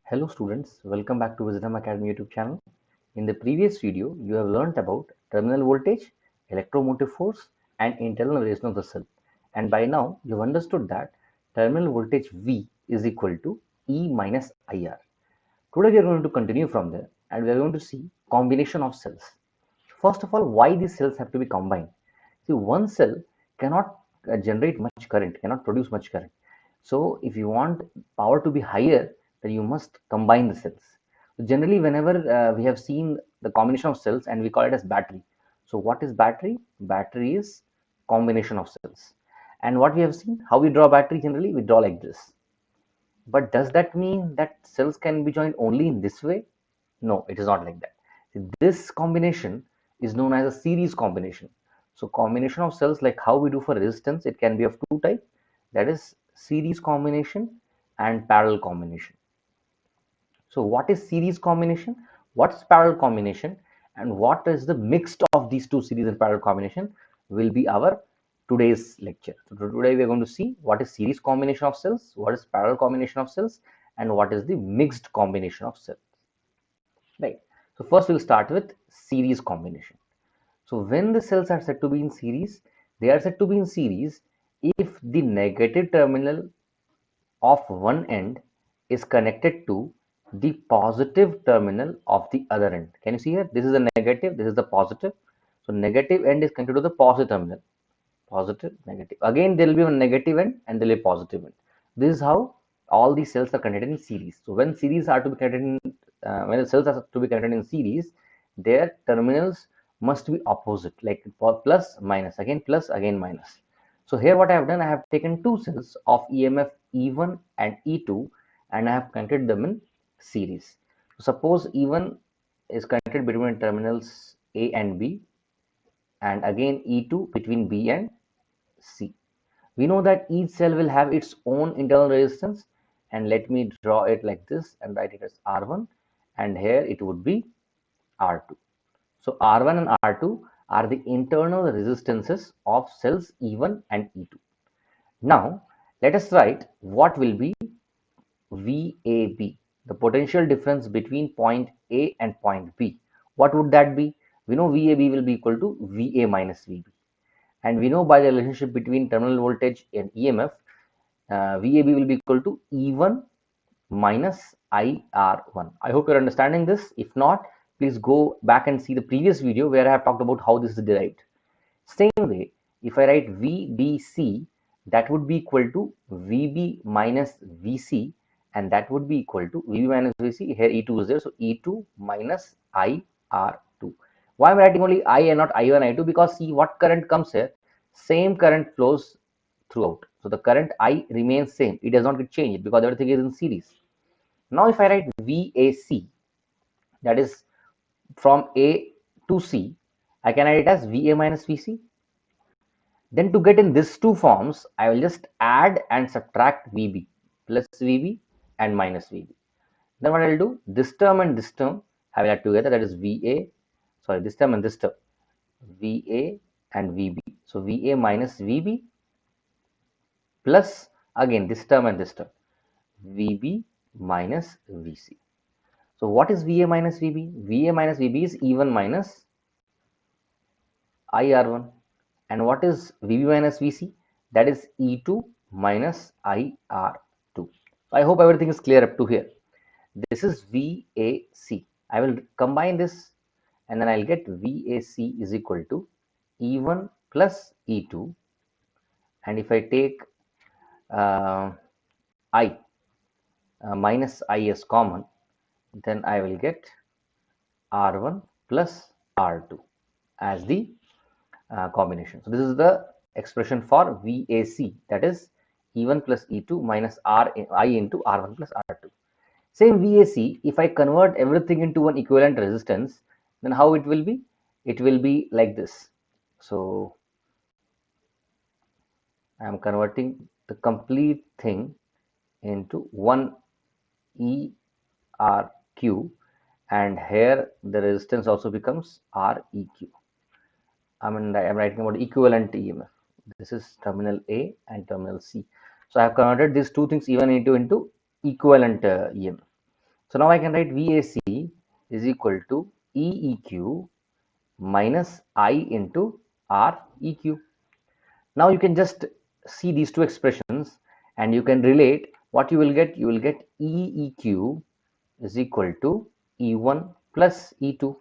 Hello students, welcome back to Wisdom Academy YouTube channel. In the previous video, you have learnt about terminal voltage, electromotive force and internal resistance of the cell. And by now, you've understood that terminal voltage V is equal to E minus IR. Today we are going to continue from there and we are going to see combination of cells. First of all, why these cells have to be combined? See, one cell cannot generate much current, cannot produce much current. So if you want power to be higher, then you must combine the cells. So generally, whenever we have seen the combination of cells and we call it as battery. So what is battery? Battery is combination of cells. And what we have seen, how we draw battery generally, we draw like this. But does that mean that cells can be joined only in this way? No, it is not like that. This combination is known as a series combination. So combination of cells, like how we do for resistance, it can be of two types. That is series combination and parallel combination. So what is series combination? What's parallel combination? And what is the mixed of these two series and parallel combination will be our today's lecture. So today we are going to see what is series combination of cells, what is parallel combination of cells, and what is the mixed combination of cells. Right. So first we'll start with series combination. So when the cells are said to be in series, they are said to be in series if the negative terminal of one end is connected to the positive terminal of the other end. Can you see here? This is the negative, this is the positive. So negative end is connected to the positive terminal. Positive, negative. Again, there will be a negative end and there will be a positive end. This is how all these cells are connected in series. So when series are to be connected in, when the cells are to be connected in series, their terminals must be opposite, like plus, minus, again plus, again minus. So here what I have done, I have taken two cells of EMF E1 and E2 and I have connected them in series. So suppose E1 is connected between terminals A and B, and again E2 between B and C. We know that each cell will have its own internal resistance, and let me draw it like this and write it as R1, and here it would be R2. So R1 and R2 are the internal resistances of cells E1 and E2. Now let us write what will be VAB, the potential difference between point A and point B. What would that be? We know VAB will be equal to VA minus VB. And we know by the relationship between terminal voltage and EMF, VAB will be equal to E1 minus IR1. I hope you're understanding this. If not, please go back and see the previous video where I have talked about how this is derived. Same way, if I write VBC, that would be equal to VB minus VC, and that would be equal to VB minus VC. Here E2 is there, so E2 minus IR2. Why am I writing only I and not I1, I2? Because see what current comes here, same current flows throughout. So the current I remains same. It does not get changed because everything is in series. Now if I write VAC, that is from A to C, I can write it as VA minus VC. Then to get in these two forms, I will just add and subtract VB, plus VB and minus VB. Then what I will do, this term and this term I will add together, that is VA, sorry, this term and this term, VA and VB. So VA minus VB plus again this term and this term, VB minus VC. So what is VA minus VB? VA minus VB is E1 minus IR1. And what is VB minus VC? That is E2 minus IR2. I hope everything is clear up to here. This is VAC. I will combine this and then I'll get VAC is equal to E1 plus E2. And if I take I minus I as common, then I will get R1 plus R2 as the combination. So this is the expression for VAC, that is E1 plus E2 minus I into R1 plus R2. Same VAC, if I convert everything into one equivalent resistance, then how it will be? It will be like this. So I am converting the complete thing into one ERQ, and here the resistance also becomes REQ. I'm writing about equivalent EMF. This is terminal A and terminal C. So I have converted these two things even into equivalent EMF. So now I can write VAC is equal to EEQ minus I into REQ. Now you can just see these two expressions and you can relate what you will get. You will get EEQ is equal to E1 plus E2,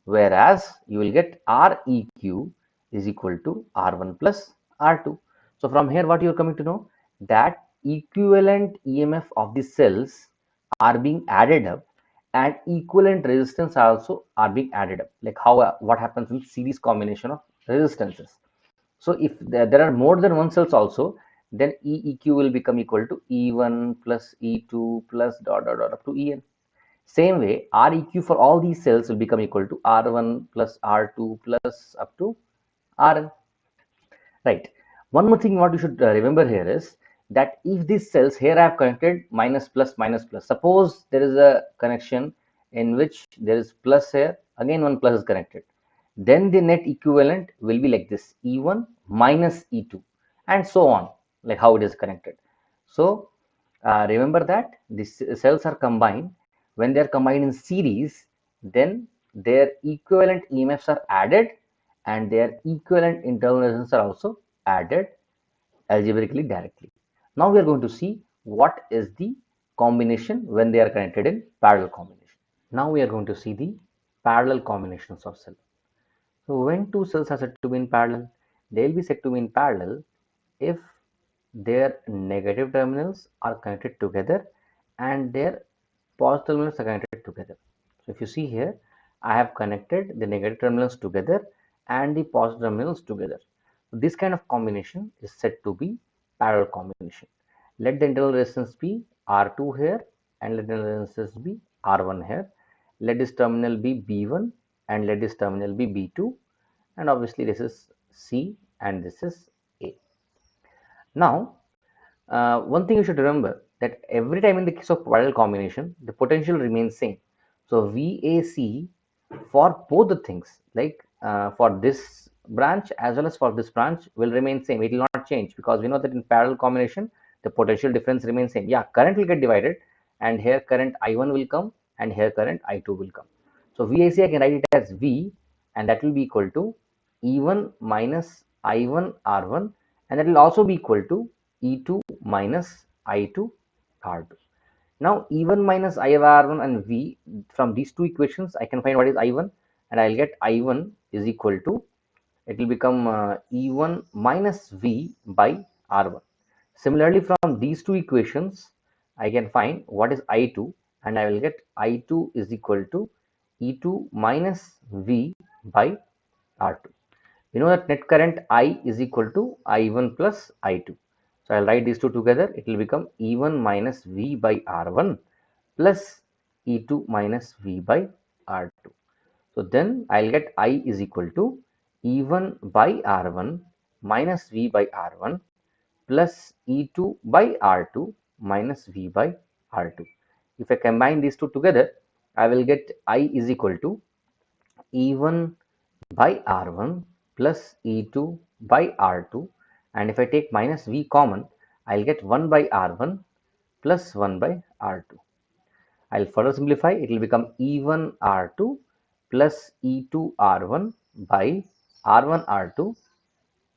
whereas you will get REQ is equal to R1 plus R2. So from here what you are coming to know, that equivalent EMF of the cells are being added up and equivalent resistance also are being added up, like how what happens in series combination of resistances. So if there are more than one cells also, then EEQ will become equal to E1 plus E2 plus dot dot dot up to En. Same way, REQ for all these cells will become equal to R1 plus R2 plus up to Rn. Right. One more thing what you should remember here is that if these cells here I have connected minus plus minus plus. Suppose there is a connection in which there is plus here, again one plus is connected. Then the net equivalent will be like this, E1 minus E2 and so on, like how it is connected. So remember that these cells are combined. When they are combined in series, then their equivalent EMFs are added and their equivalent internal resistance are also added algebraically directly. Now we are going to see what is the combination when they are connected in parallel combination. Now we are going to see the parallel combinations of cells. So when two cells are said to be in parallel, they will be said to be in parallel if their negative terminals are connected together and their positive terminals are connected together. So if you see here, I have connected the negative terminals together and the positive terminals together. So this kind of combination is said to be parallel combination. Let the internal resistance be R2 here and let the internal resistance be R1 here. Let this terminal be B1 and let this terminal be B2, and obviously this is C and this is A. Now one thing you should remember, that every time in the case of parallel combination, the potential remains same. So VAC for both the things, like for this branch as well as for this branch, will remain same. It will not change because we know that in parallel combination, the potential difference remains same. Yeah, current will get divided, and here current I1 will come, and here current I2 will come. So VAC I can write it as V, and that will be equal to E1 minus I1 R1, and that will also be equal to E2 minus I2 R2. Now E1 minus I1 and V, from these two equations I can find what is I1, and I'll get I1 is equal to, it will become E1 minus V by R1. Similarly, from these two equations I can find what is I2, and I will get I2 is equal to E2 minus V by R2. We know that net current I is equal to I1 plus I2. So I'll write these two together. It will become E1 minus V by R1 plus E2 minus V by R2. So then I'll get I is equal to E1 by R1 minus V by R1 plus E2 by R2 minus V by R2. If I combine these two together, I will get I is equal to E1 by R1 plus E2 by R2, and if I take minus V common, I'll get 1 by R1 plus 1 by R2. I'll further simplify, it will become E1 R2 plus E2 R1 by R1 R2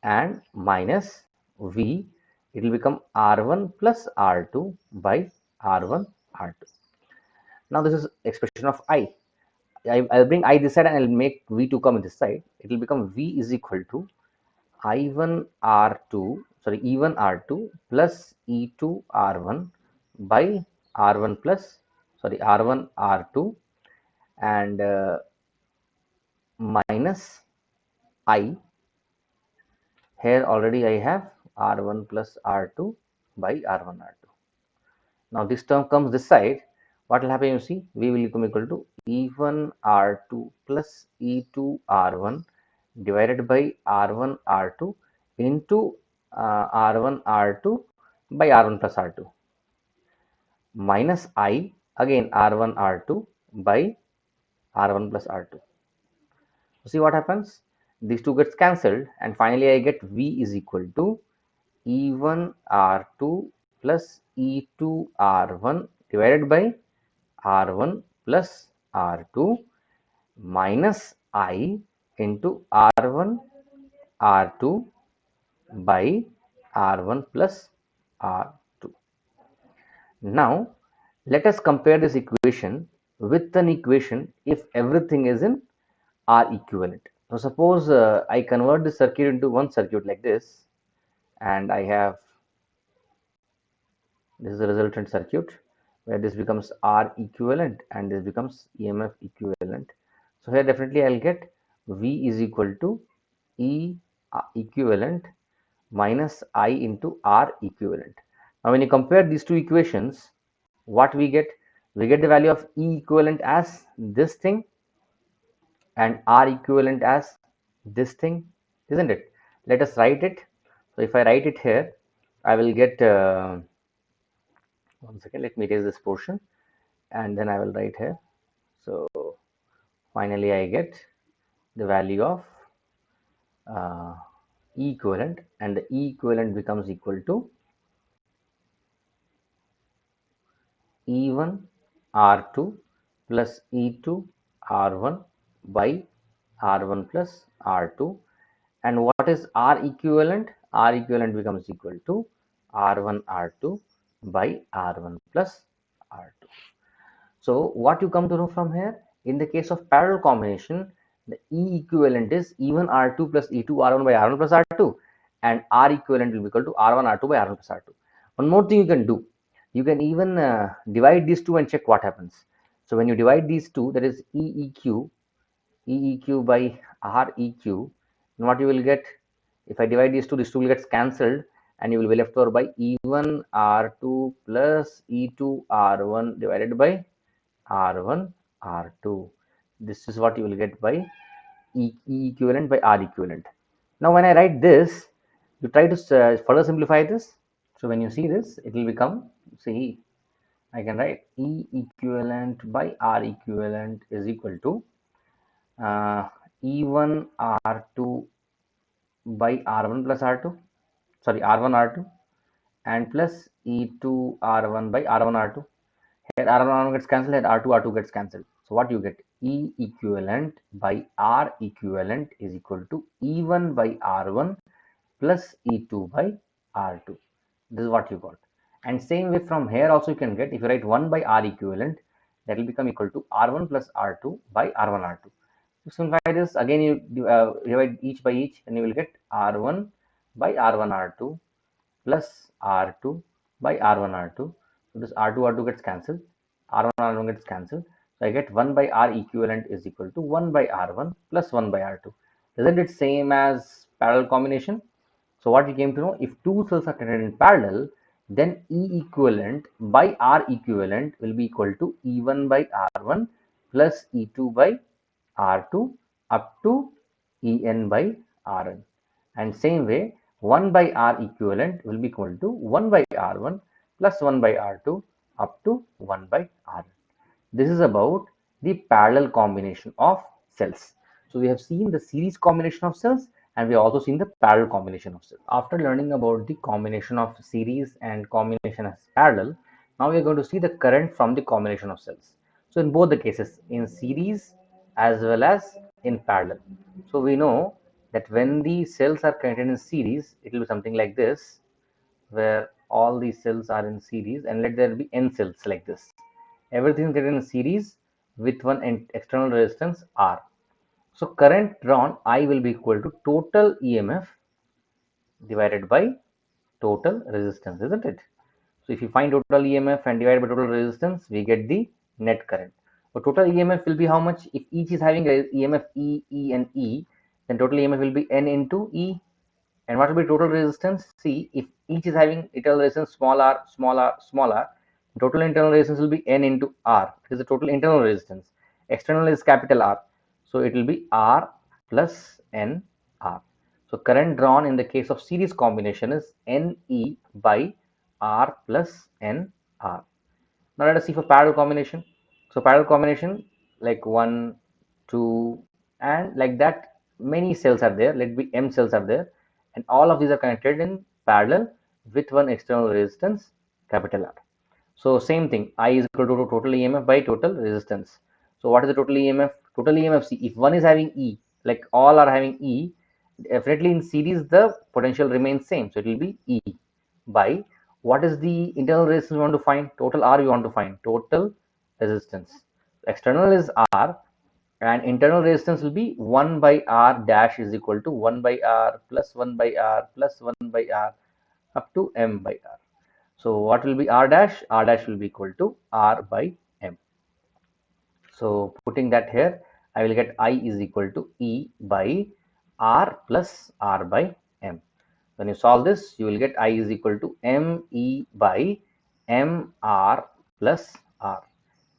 and minus V, it will become R1 plus R2 by R1 R2. Now this is expression of I. I'll bring I this side and I'll make V2 come in this side. It will become V is equal to I1 R2, sorry, E1 R2 plus E2 R1 by R1 plus, sorry, R1 R2 and minus I. Here already I have R1 plus R2 by R1 R2. Now this term comes this side. What will happen? You see, V will become equal to E1 R2 plus E2 R1 divided by R1 R2 into R1 R2 by R1 plus R2 minus I, again R1 R2 by R1 plus R2. See what happens? These two gets cancelled and finally I get V is equal to E1 R2 plus E2 R1 divided by R1 plus R2 minus I into R1 R2 by R1 plus R2. Now let us compare this equation with an equation if everything is in R equivalent. So suppose I convert the circuit into one circuit like this, and I have this is the resultant circuit where this becomes R equivalent and this becomes EMF equivalent. So here definitely I'll get V is equal to E equivalent minus I into R equivalent. Now when you compare these two equations, what we get? We get the value of E equivalent as this thing and R equivalent as this thing, isn't it? Let us write it. So if I write it here, I will get, one second, let me erase this portion and then I will write here. So finally I get the value of E equivalent, and the E equivalent becomes equal to E1 R2 plus E2 R1 by R1 plus R2. And what is R equivalent? R equivalent becomes equal to R1 R2 by R1 plus R2. So what you come to know from here, in the case of parallel combination, the E equivalent is E1 R2 plus E2 R1 by R1 plus R2, and R equivalent will be equal to R1 R2 by R1 plus R2. One more thing you can do, you can even divide these two and check what happens. So when you divide these two, that is EEQ by REQ, and what you will get, if I divide these two will get cancelled, and you will be left over by E1 R2 plus E2 R1 divided by R1 R2. This is what you will get by E equivalent by R equivalent. Now when I write this, you try to further simplify this. So when you see this, it will become, see, I can write E equivalent by R equivalent is equal to E1 R2 by R1 plus R2, sorry, R1 R2, and plus E2 R1 by R1 R2. Here R1 gets cancelled, here R2 gets cancelled. So what you get? E equivalent by R equivalent is equal to E1 by R1 plus E2 by R2. This is what you got. And same way from here also you can get, if you write 1 by R equivalent, that will become equal to R1 plus R2 by R1 R2. To simplify this, again you divide each by each, and you will get R1 by R1 R2 plus R2 by R1 R2. So this R2 R2 gets cancelled, R1 R1 gets cancelled. So I get 1 by R equivalent is equal to 1 by R1 plus 1 by R2. Isn't it same as parallel combination? So what we came to know, if two cells are connected in parallel, then E equivalent by R equivalent will be equal to E1 by R1 plus E2 by R2 up to En by Rn. And same way, 1 by R equivalent will be equal to 1 by R1 plus 1 by R2 up to 1 by Rn. This is about the parallel combination of cells. So we have seen the series combination of cells, and we have also seen the parallel combination of cells. After learning about the combination of series and combination as parallel, now we are going to see the current from the combination of cells. So in both the cases, in series as well as in parallel. So we know that when the cells are connected in series, it will be something like this, where all these cells are in series, and let there be n cells like this. Everything is getting in series with one external resistance R. So current drawn I will be equal to total EMF divided by total resistance, isn't it? So if you find total EMF and divide by total resistance, we get the net current. So total EMF will be how much? If each is having a EMF E, E and E, then total EMF will be N into E. And what will be total resistance? See, if each is having internal resistance small r, small r, small r, total internal resistance will be N into R. It is the total internal resistance. External is capital R. So it will be R plus N R. So current drawn in the case of series combination is NE by R plus N R. Now let us see for parallel combination. So parallel combination, like 1, 2, and like that, many cells are there. Let be M cells are there, and all of these are connected in parallel with one external resistance, capital R. So same thing, I is equal to total EMF by total resistance. So what is the total EMF? Total EMF, see, if one is having E, like all are having E, definitely in series the potential remains same. So it will be E by what is the internal resistance we want to find? Total R we want to find, total resistance. External is R and internal resistance will be 1 by R dash is equal to 1 by R plus 1 by R plus 1 by R up to M by R. So what will be R dash? R dash will be equal to R by M. So putting that here, I will get I is equal to E by R plus R by M. When you solve this, you will get I is equal to ME by MR plus R.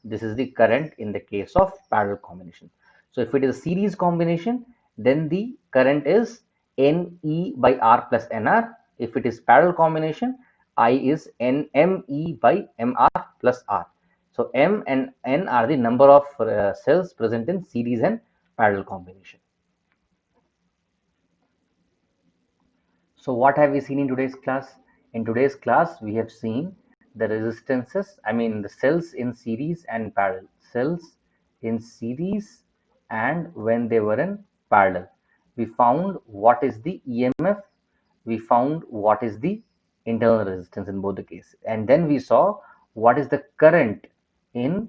This is the current in the case of parallel combination. So if it is a series combination, then the current is NE by R plus NR. If it is parallel combination, I is NME by MR plus R. So M and N are the number of cells present in series and parallel combination. So what have we seen in today's class? In today's class, we have seen the resistances, the cells in series and parallel. Cells in series and when they were in parallel. We found what is the EMF, we found what is the internal resistance in both the cases. And then we saw what is the current in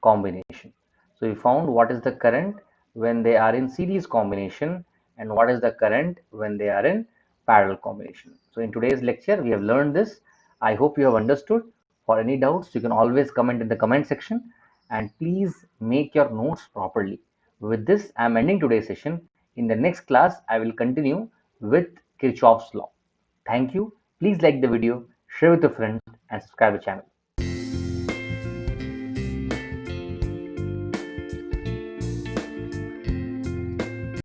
combination. So we found what is the current when they are in series combination and what is the current when they are in parallel combination. So in today's lecture, we have learned this. I hope you have understood. For any doubts, you can always comment in the comment section and please make your notes properly. With this, I am ending today's session. In the next class, I will continue with Kirchhoff's law. Thank you. Please like the video, share with your friends and subscribe to the channel.